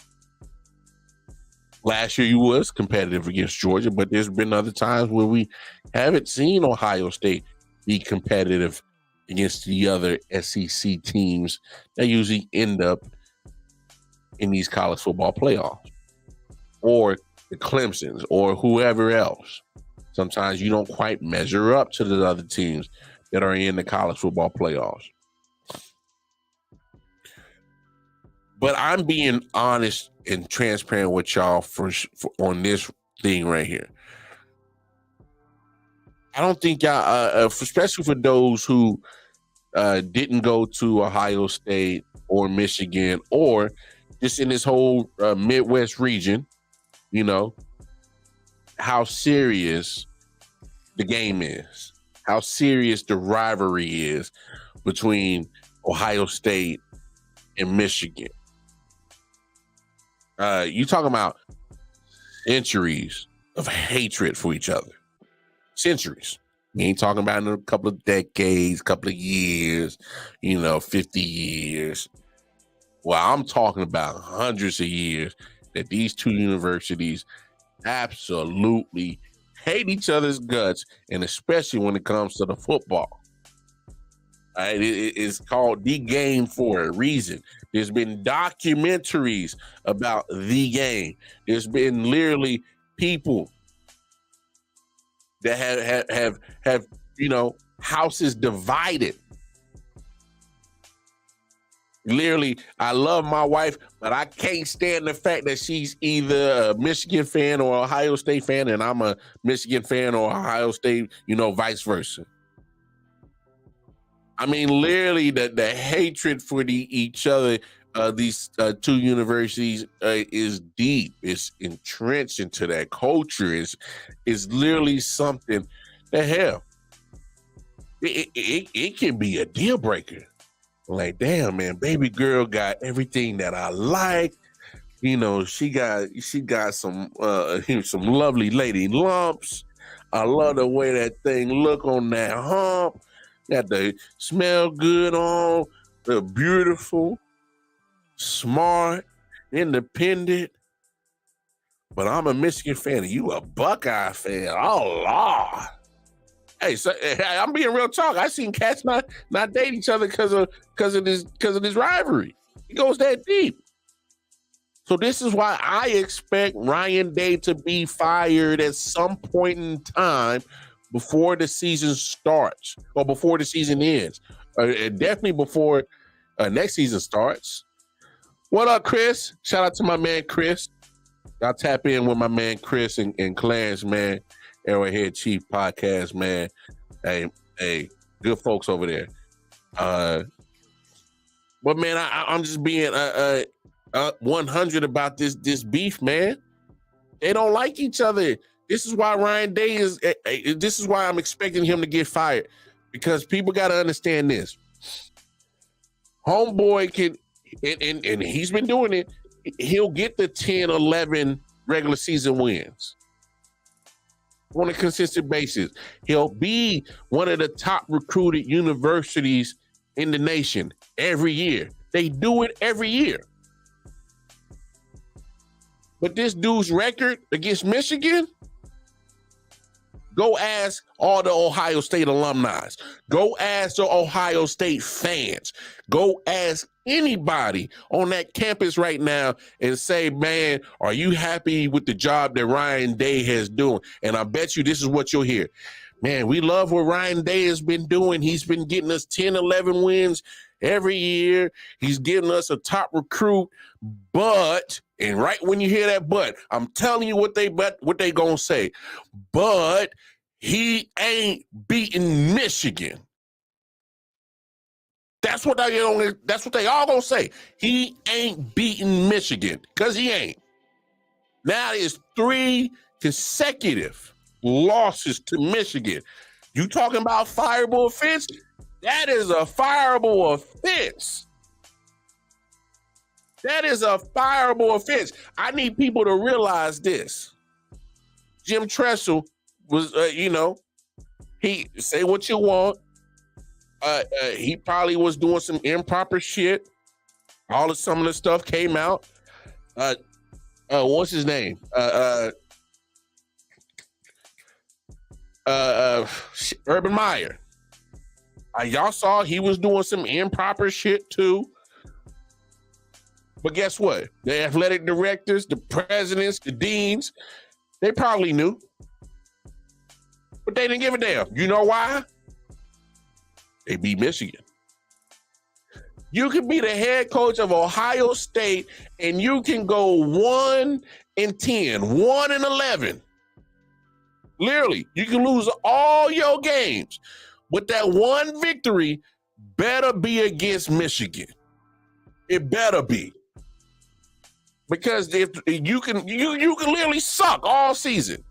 Last year you was competitive against Georgia, but there's been other times where we haven't seen Ohio State be competitive against the other SEC teams that usually end up in these college football playoffs, or the Clemsons, or whoever else. Sometimes you don't quite measure up to the other teams that are in the college football playoffs. But I'm being honest and transparent with y'all for on this thing right here. I don't think y'all, especially for those who didn't go to Ohio State or Michigan, or just in this whole Midwest region, you know, how serious the game is, how serious the rivalry is between Ohio State and Michigan. You talking about centuries of hatred for each other. Centuries. We ain't talking about in a couple of decades, couple of years, 50 years. Well, I'm talking about hundreds of years that these two universities absolutely hate each other's guts, and especially when it comes to the football. It's called The Game for a reason. There's been documentaries about the game. There's been literally people that have houses divided. Literally, I love my wife, but I can't stand the fact that she's either a Michigan fan or Ohio State fan, and I'm a Michigan fan or Ohio State, vice versa. I mean, literally, the hatred for each other, these two universities, is deep. It's entrenched into that culture. Is literally something that, hell, it can be a deal breaker. Like, damn, man, baby girl got everything that I like. She got some lovely lady lumps. I love the way that thing look on that hump. Got the smell good on. They're beautiful, smart, independent. But I'm a Michigan fan, and you a Buckeye fan. Oh, Lord. Hey, so I'm being real talk. I seen cats not date each other because of this rivalry. It goes that deep. So this is why I expect Ryan Day to be fired at some point in time before the season starts, or before the season ends. Definitely before next season starts. What up, Chris? Shout out to my man Chris. I'll tap in with my man Chris and Clarence, man. Arrowhead Chief Podcast, man. Hey, good folks over there. But man, I'm just being 100 about this beef, man. They don't like each other. This is why Ryan Day this is why I'm expecting him to get fired, because people got to understand this. Homeboy can, and he's been doing it, he'll get the 10, 11 regular season wins on a consistent basis. He'll be one of the top recruited universities in the nation every year. They do it every year. But this dude's record against Michigan, go ask all the Ohio State alumni. Go ask the Ohio State fans. Go ask anybody on that campus right now and say, man, are you happy with the job that Ryan Day has doing? And I bet you this is what you'll hear. Man, we love what Ryan Day has been doing. He's been getting us 10, 11 wins every year. He's getting us a top recruit. But, and right when you hear that but, I'm telling you what they gonna say. But he ain't beating Michigan. That's what they all gonna say. He ain't beating Michigan because he ain't. Now it's 3 consecutive losses to Michigan. You talking about fireable offense? That is a fireable offense. That is a fireable offense. I need people to realize this. Jim Tressel was, he say what you want. He probably was doing some improper shit. Some of the stuff came out. What's his name? Urban Meyer. Y'all saw he was doing some improper shit too. But guess what? The athletic directors, the presidents, the deans, they probably knew. But they didn't give a damn. You know why? They beat Michigan. You can be the head coach of Ohio State and you can go 1-10, 1-11. Literally, you can lose all your games. But that one victory better be against Michigan. It better be. Because if you can literally suck all season.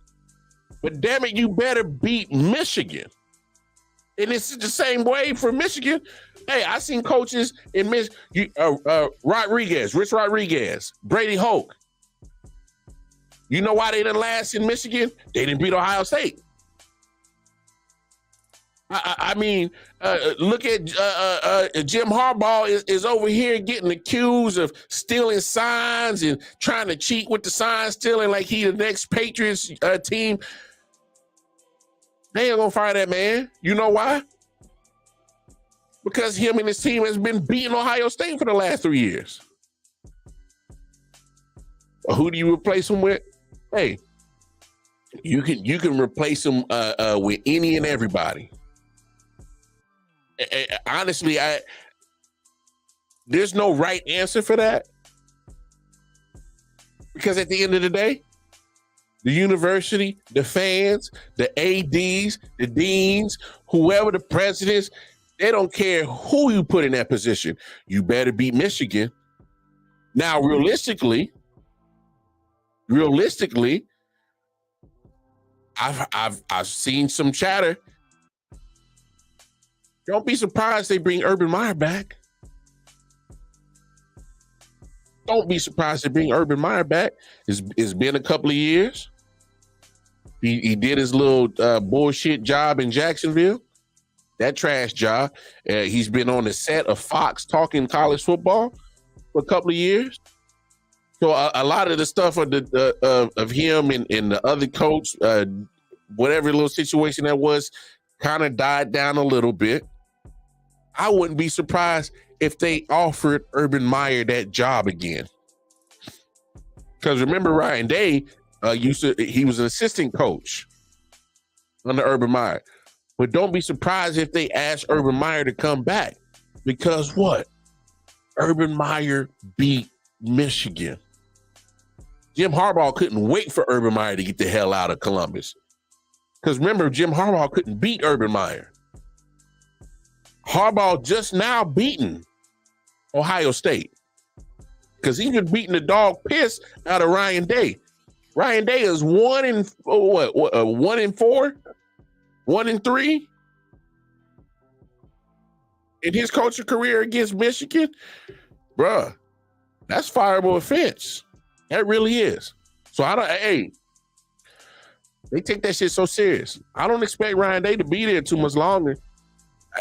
But damn it, you better beat Michigan. And it's the same way for Michigan. Hey, I seen coaches in Rich Rodriguez, Brady Hoke. You know why they didn't last in Michigan? They didn't beat Ohio State. I mean, look at Jim Harbaugh is over here getting accused of stealing signs and trying to cheat with the sign stealing like he the next Patriots team. They ain't gonna fire that man. You know why? Because him and his team has been beating Ohio State for the last 3 years. Who do you replace him with? Hey, you can replace him with any and everybody. Honestly, there's no right answer for that. Because at the end of the day, the university, the fans, the ADs, the deans, whoever the presidents, they don't care who you put in that position. You better beat Michigan. Now, realistically, I've seen some chatter. Don't be surprised they bring Urban Meyer back. Don't be surprised they bring Urban Meyer back. It's been a couple of years. He did his little bullshit job in Jacksonville, that trash job. He's been on the set of Fox talking college football for a couple of years. So a lot of the stuff of him and the other coach, whatever little situation that was, kind of died down a little bit. I wouldn't be surprised if they offered Urban Meyer that job again. Because remember, Ryan Day he was an assistant coach under Urban Meyer. But don't be surprised if they ask Urban Meyer to come back. Because what? Urban Meyer beat Michigan. Jim Harbaugh couldn't wait for Urban Meyer to get the hell out of Columbus. Because remember, Jim Harbaugh couldn't beat Urban Meyer. Harbaugh just now beaten Ohio State. Because he just beating the dog piss out of Ryan Day. Ryan Day is 1-4, 1-3 in his coaching career against Michigan. Bruh, that's fireable offense. That really is. So they take that shit so serious. I don't expect Ryan Day to be there too much longer.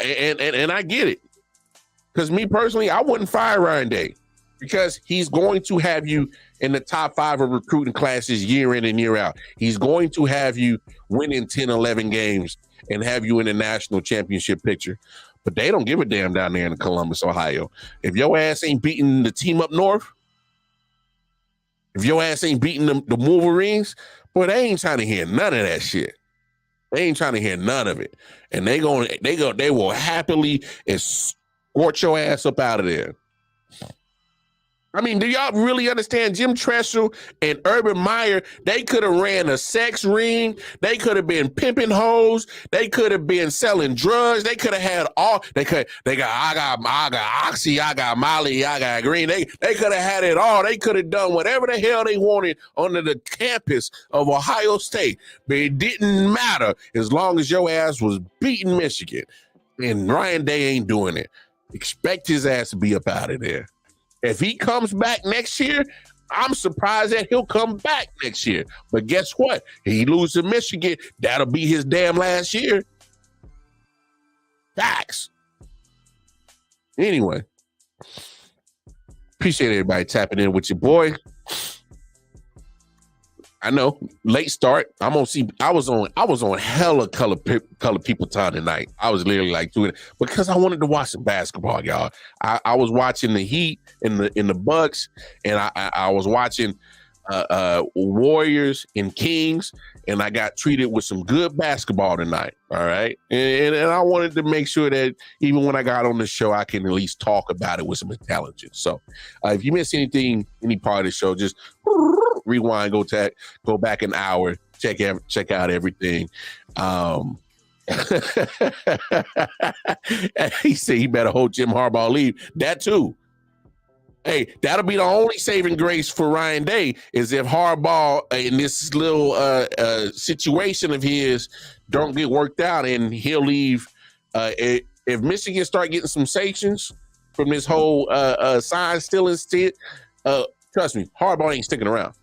And I get it. Because me personally, I wouldn't fire Ryan Day because he's going to have you in the top 5 of recruiting classes year in and year out. He's going to have you winning 10, 11 games and have you in the national championship picture. But they don't give a damn down there in Columbus, Ohio. If your ass ain't beating the team up north, if your ass ain't beating the Wolverines, boy, they ain't trying to hear none of that shit. They ain't trying to hear none of it. And they will happily escort your ass up out of there. I mean, do y'all really understand Jim Tressel and Urban Meyer? They could have ran a sex ring. They could have been pimping hoes. They could have been selling drugs. They could have had all. I got Oxy, I got Molly, I got Green. They could have had it all. They could have done whatever the hell they wanted on the campus of Ohio State. But it didn't matter as long as your ass was beating Michigan. And Ryan Day ain't doing it. Expect his ass to be up out of there. If he comes back next year, I'm surprised that he'll come back next year. But guess what? He loses to Michigan. That'll be his damn last year. Facts. Anyway, appreciate everybody tapping in with your boy. I know, late start. I was on hella color people time tonight. I was literally like doing it because I wanted to watch some basketball, y'all. I was watching the Heat in the Bucks, and I was watching Warriors and Kings, and I got treated with some good basketball tonight. All right, and I wanted to make sure that even when I got on the show, I can at least talk about it with some intelligence. So, if you miss any part of the show, just rewind, go back an hour, check out everything. He said he better hold Jim Harbaugh leave. That too. Hey, that'll be the only saving grace for Ryan Day is if Harbaugh in this little situation of his don't get worked out and he'll leave. If Michigan start getting some sanctions from this whole sign stealing shit, trust me, Harbaugh ain't sticking around.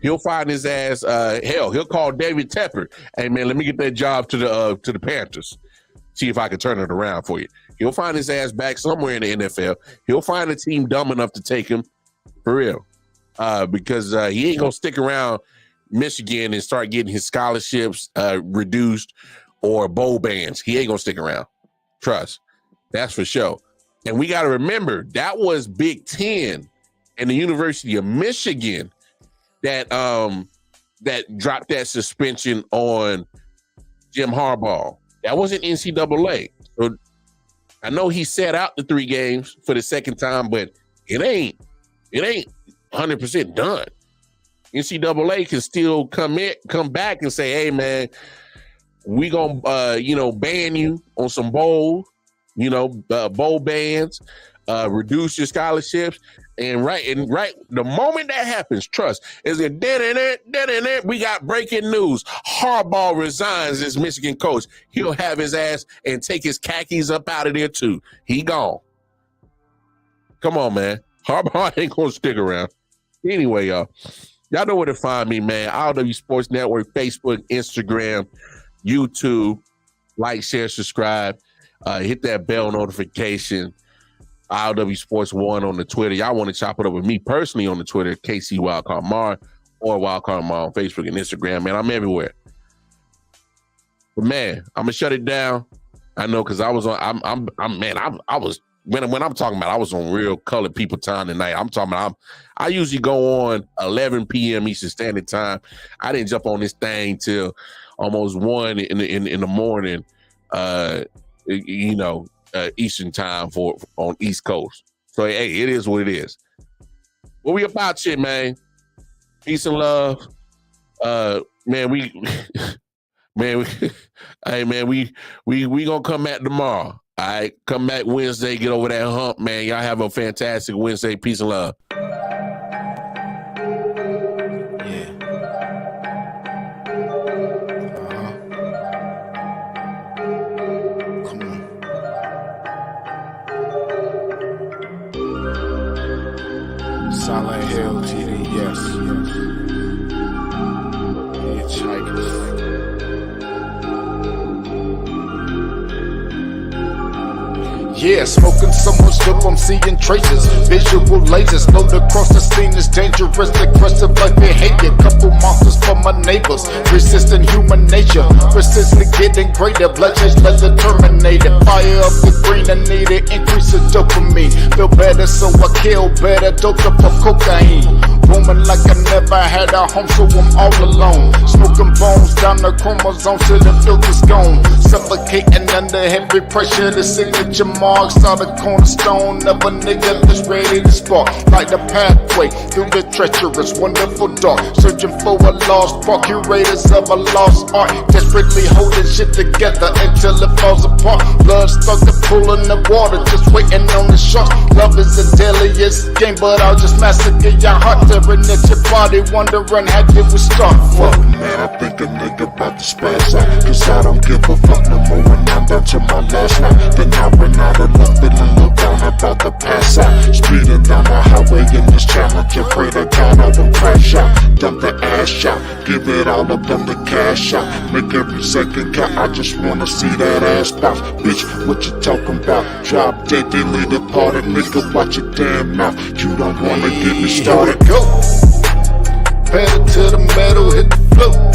He'll find his ass. Hell, he'll call David Tepper. Hey man, let me get that job to the Panthers. See if I can turn it around for you. He'll find his ass back somewhere in the NFL. He'll find a team dumb enough to take him for real, because he ain't gonna stick around Michigan and start getting his scholarships reduced or bowl bans. He ain't gonna stick around. Trust, that's for sure. And we got to remember that was Big Ten and the University of Michigan that dropped that suspension on Jim Harbaugh. That wasn't NCAA. So I know he sat out the 3 games for the second time, but it ain't 100% done. NCAA can still come back and say, hey man, we gonna ban you on some bowl bans, reduce your scholarships. And right, the moment that happens, trust, is that we got breaking news. Harbaugh resigns as Michigan coach. He'll have his ass and take his khakis up out of there too. He gone. Come on, man. Harbaugh ain't gonna stick around. Anyway, y'all know where to find me, man. I.O.W Sports Network, Facebook, Instagram, YouTube. Like, share, subscribe. Hit that bell notification. I.O.W Sports 1 on the Twitter. Y'all want to chop it up with me personally on the Twitter, KC Wildcard Mar or Wildcard Mar on Facebook and Instagram. Man, I'm everywhere. But man, I'm gonna shut it down. I know because I was on. I was when I'm talking about. I was on real colored people time tonight. I'm talking about. I usually go on 11 p.m. Eastern Standard Time. I didn't jump on this thing till almost 1 in the morning. Eastern time on East Coast. So hey, it is what it is. What we about shit, man? Peace and love. We gonna come back tomorrow. All right, come back Wednesday, get over that hump, man. Y'all have a fantastic Wednesday. Peace and love. Silent Hill TD, yes. Hitchhikers. Yeah, smoking so much dope, I'm seeing traces. Visual lasers, know to cross the scene is dangerous. Aggressive like behavior, couple monsters for my neighbors. Resisting human nature, persistently getting greater. Bloodshed, leather terminated. Fire up the green, I need it. Increase of dopamine. Feel better, so I kill better. Doped up of cocaine. booming like I never had a home, so I'm all alone. Smoking bones down the chromosomes till the filter's gone. Suffocating under heavy pressure, the signature marks are the cornerstone of a nigga that's ready to spark. Like the pathway through the treacherous, wonderful dark. Searching for a lost spark, curators of a lost art. Desperately holding shit together until it falls apart. Blood started pulling the water, just waiting on the shark. Love is the deadliest game, but I'll just massacre your heart. Tearing at your body, wondering how did we start? Fuck man, I think a nigga about to spaz out, cause I don't give a fuck no more when I'm down to my last night. Then I ran out of love, feeling look down about to pass out. Speeding down the highway in this challenge, afraid I got out and crash out. Dump the ash out, give it all up on the cash out. Make every second count, I just wanna see that ass bounce. Bitch, what you talking about? Drop dead, they lead the party, nigga, watch your damn mouth. You don't wanna get me started. Go. Pedal to the metal, hit the floor.